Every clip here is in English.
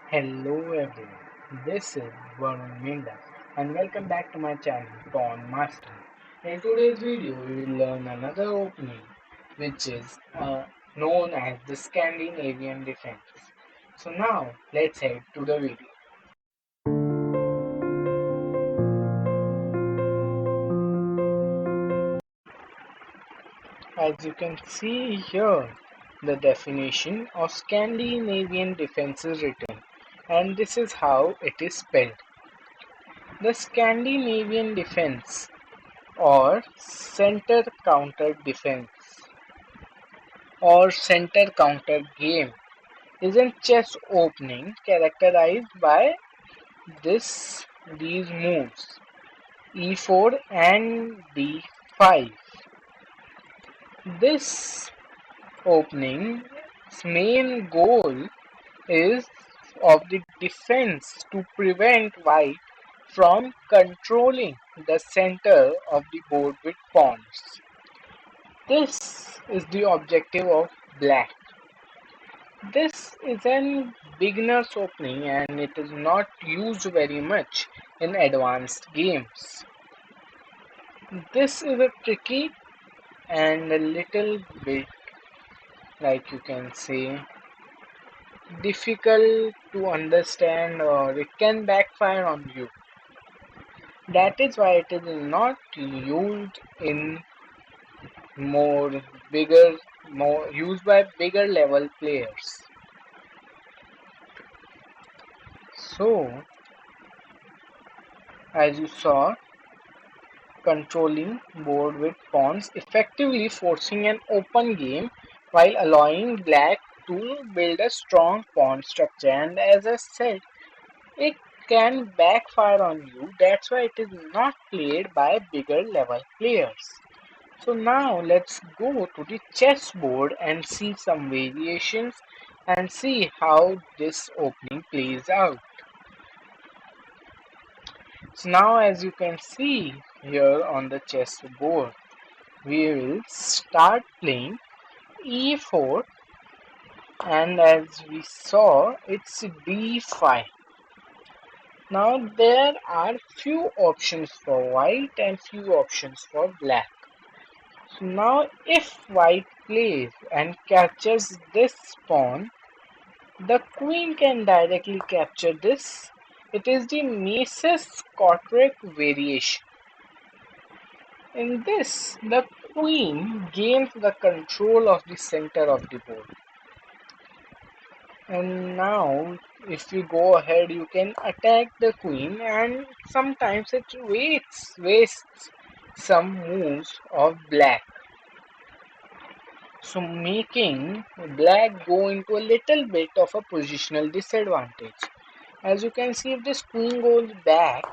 Hello everyone, this is Varun Minda and welcome back to my channel Pawn Master. In today's video we will learn another opening which is known as the Scandinavian defense. So now let's head to the video. As you can see here, the definition of Scandinavian defense is written and this is how it is spelled. The Scandinavian defense or center counter defense or center counter game is a chess opening characterized by these moves e4 and d5. This opening's main goal is of the defense to prevent white from controlling the center of the board with pawns. This is the objective of black. This is an beginner's opening and it is not used very much in advanced games. This is a tricky and a little bit, like you can say, difficult to understand, or it can backfire on you. That is why it is not used in more bigger more used by bigger level players. So as you saw, controlling board with pawns, effectively forcing an open game while allowing black to build a strong pawn structure, and as I said, it can backfire on you. That's why it is not played by bigger level players. So now let's go to the chessboard and see some variations and see how this opening plays out. So now as you can see here on the chessboard, we will start playing e4, and as we saw, it's d5. Now there are few options for white and few options for black. So now if white plays and captures this pawn, the queen can directly capture this. It is the Mises-Cortrick variation. In this, the queen gains the control of the center of the board. And now, if you go ahead, you can attack the queen, and sometimes it wastes some moves of black. So making black go into a little bit of a positional disadvantage. As you can see, if this queen goes back,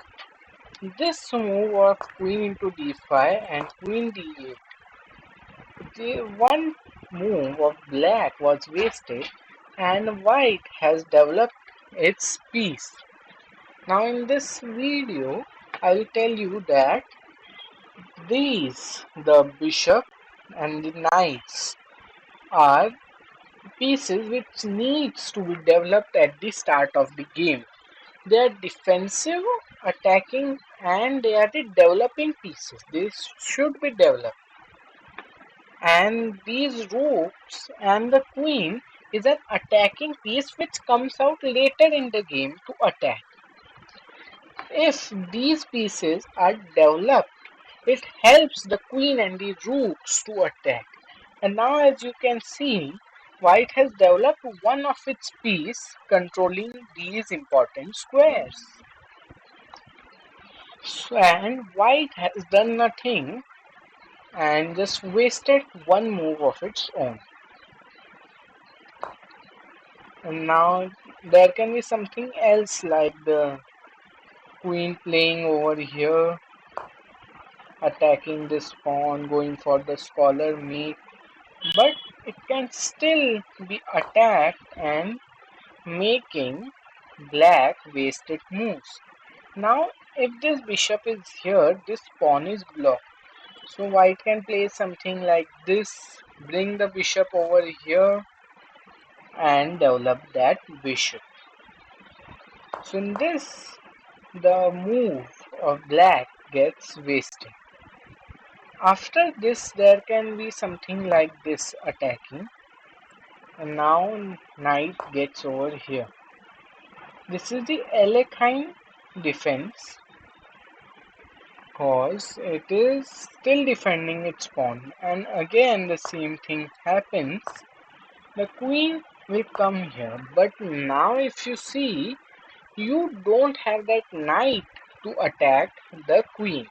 this move of queen into d5 and queen d8, the one move of black was wasted and white has developed its piece. Now in this video, I will tell you that the bishop and the knights, are pieces which needs to be developed at the start of the game. They are defensive, attacking, and they are the developing pieces. They should be developed. And these rooks and the queen is an attacking piece which comes out later in the game to attack. If these pieces are developed, it helps the queen and the rooks to attack. And now as you can see, white has developed one of its piece controlling these important squares. And white has done nothing and just wasted one move of its own. And now there can be something else like the queen playing over here, attacking this pawn, going for the scholar mate, but it can still be attacked and making black wasted moves. Now if this bishop is here, this pawn is blocked. So white can play something like this, bring the bishop over here and develop that bishop. So in this, the move of black gets wasted. After this, there can be something like this attacking, and now knight gets over here. This is the Alekhine defense, cause it is still defending its pawn, and again the same thing happens. The queen will come here, but now if you see, you don't have that knight to attack the queen.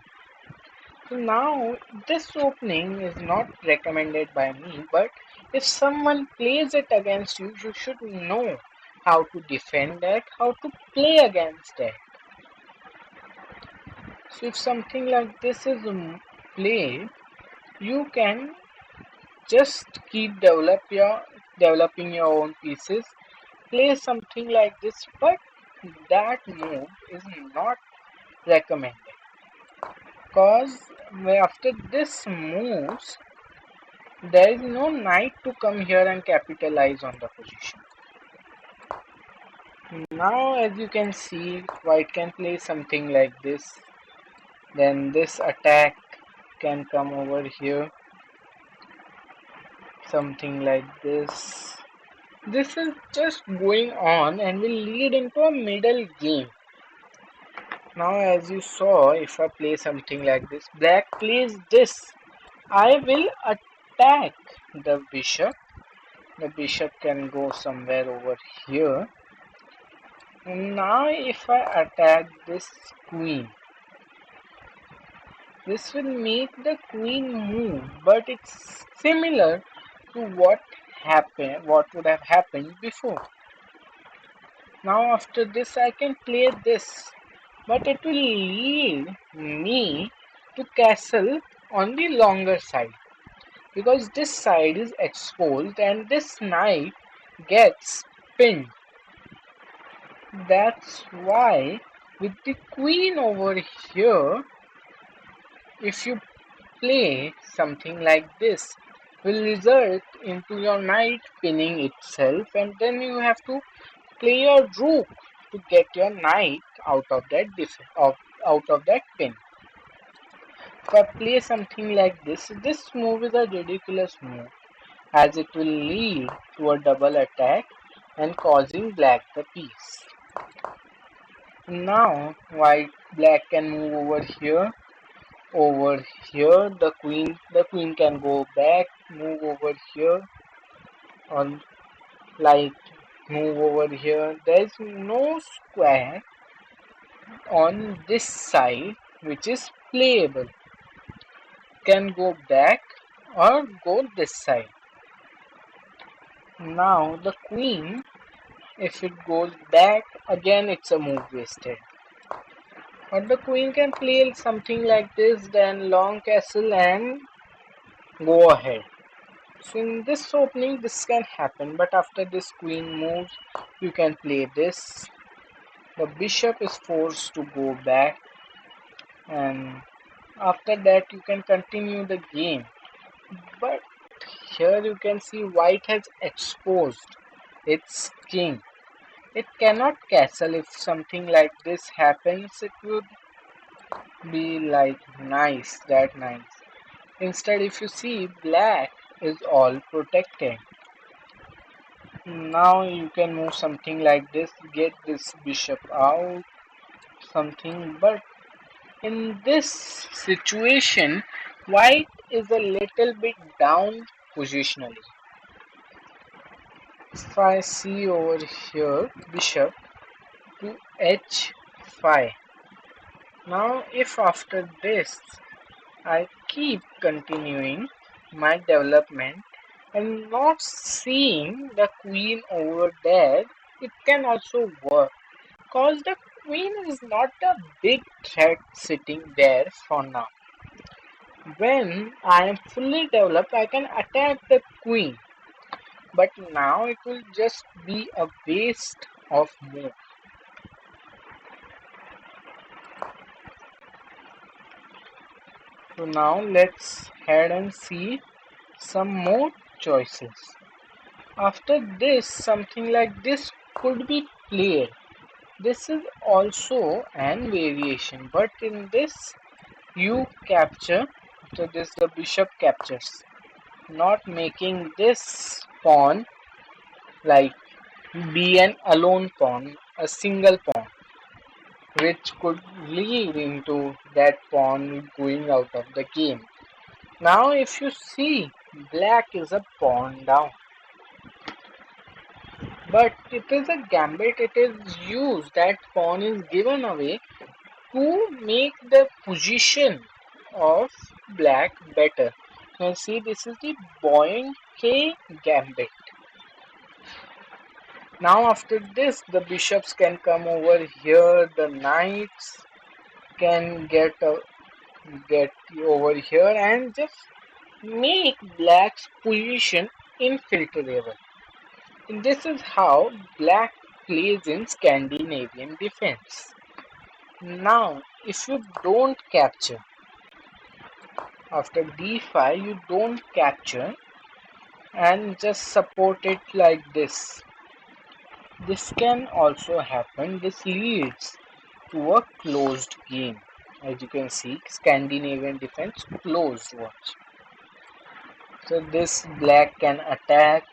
So now this opening is not recommended by me, but if someone plays it against you, you should know how to defend that, how to play against that. So if something like this is played, you can just keep developing your own pieces, play something like this, but that move is not recommended, because after this moves there is no knight to come here and capitalize on the position. Now as you can see, white can play something like this, then this attack can come over here, something like this. This is just going on and will lead into a middle game. Now as you saw, if I play something like this, black plays this, I will attack the bishop. The bishop can go somewhere over here. And now if I attack this queen, this will make the queen move, but it's similar to what would have happened before. Now after this I can play this, but it will lead me to castle on the longer side, because this side is exposed and this knight gets pinned. That's why with the queen over here, if you play something like this, will result into your knight pinning itself, and then you have to play your rook to get your knight out of that pin. If I play something like this, this move is a ridiculous move, as it will lead to a double attack and causing black the piece. Now black can move over here, the queen can go back, move over here, or like move over here. There is no square on this side which is playable. Can go back or go this side. Now the queen, if it goes back, again it's a move wasted. But the queen can play something like this, then long castle and go ahead. So in this opening this can happen, but after this queen moves, you can play this. The bishop is forced to go back, and after that you can continue the game. But here you can see white has exposed its king. It cannot castle. If something like this happens, it would be like that nice. Instead, if you see, black is all protected. Now you can move something like this, get this bishop out, something. But in this situation, white is a little bit down positionally. If I see over here, bishop to h5. Now if after this I keep continuing my development and not seeing the queen over there, it can also work, cause the queen is not a big threat sitting there for now. When I am fully developed, I can attack the queen, but now it will just be a waste of move. So now let's head and see some more choices. After this, something like this could be played, This is also an variation, but in this you capture, so this the bishop captures, not making this pawn like be an alone pawn, a single pawn, which could lead into that pawn going out of the game. Now if you see, black is a pawn down, but it is a gambit, it is used, that pawn is given away to make the position of black better. Now see, this is the Boeing K gambit. Now after this, the bishops can come over here, the knights can get over here and just make black's position infiltrable. And this is how black plays in Scandinavian defense. Now, if you don't capture, after d5 you don't capture and just support it like this. This can also happen. This leads to a closed game. As you can see, Scandinavian defense closed, watch. So this black can attack,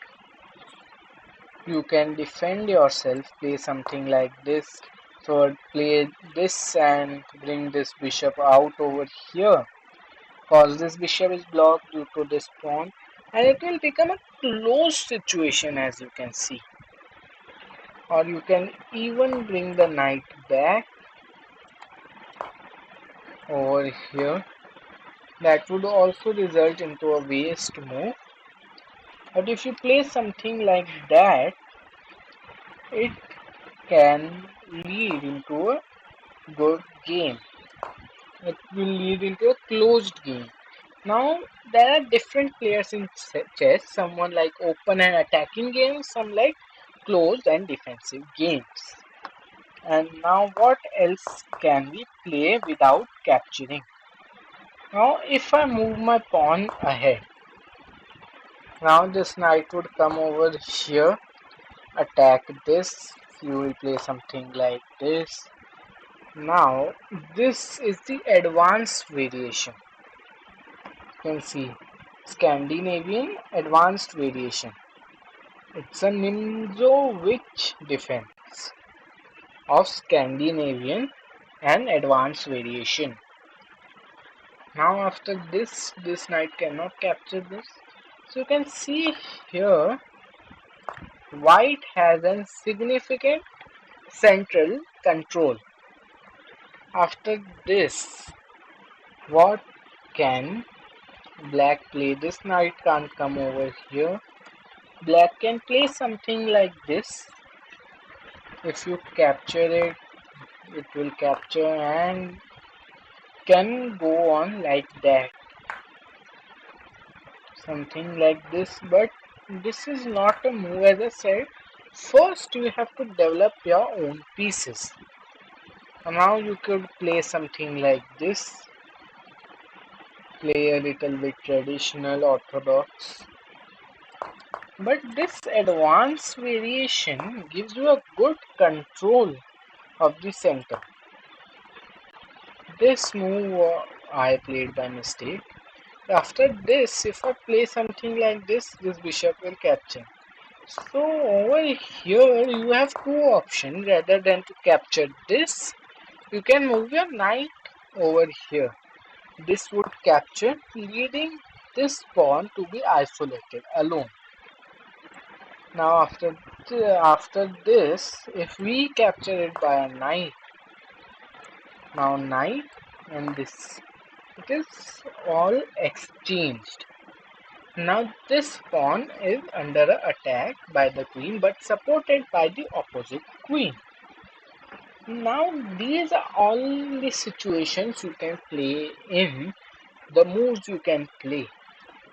you can defend yourself, play something like this. So play this and bring this bishop out over here, cause this bishop is blocked due to this pawn, and it will become a closed situation, as you can see. Or you can even bring the knight back over here. That would also result into a waste move. But if you play something like that, it can lead into a good game. It will lead into a closed game. Now there are different players in chess. Someone like open and attacking games, some like closed and defensive games. And now what else can we play without capturing? Now if I move my pawn ahead, now this knight would come over here, attack this, you will play something like this. Now this is the advanced variation. You can see Scandinavian advanced variation. It's a Nimzowitsch defense of Scandinavian and advanced variation. Now after this, this knight cannot capture this. So you can see here, white has a significant central control. After this, what can black play? This knight can't come over here. Black can play something like this. If you capture it, it will capture and can go on like that. Something like this, but this is not a move. As I said, first you have to develop your own pieces. Now you could play something like this, play a little bit traditional orthodox, but this advanced variation gives you a good control of the center. This move I played by mistake. After this, if I play something like this, this bishop will capture. So over here you have two options. Rather than to capture this, you can move your knight over here. This would capture, leading this pawn to be isolated alone. Now after this, if we capture it by a knight, now knight and this, it is all exchanged. Now this pawn is under attack by the queen, but supported by the opposite queen. Now these are all the situations you can play in, the moves you can play,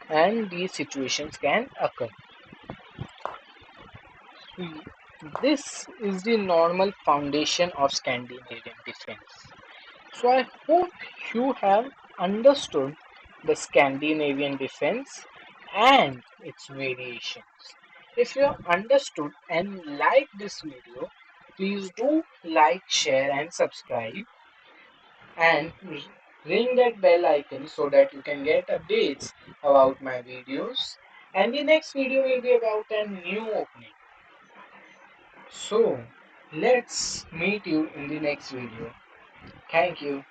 and these situations can occur. This is the normal foundation of Scandinavian defense. So I hope you have understood the Scandinavian defense and its variations. If you have understood and liked this video, please do like, share, and subscribe, and ring that bell icon so that you can get updates about my videos. And the next video will be about a new opening. So let's meet you in the next video. Thank you.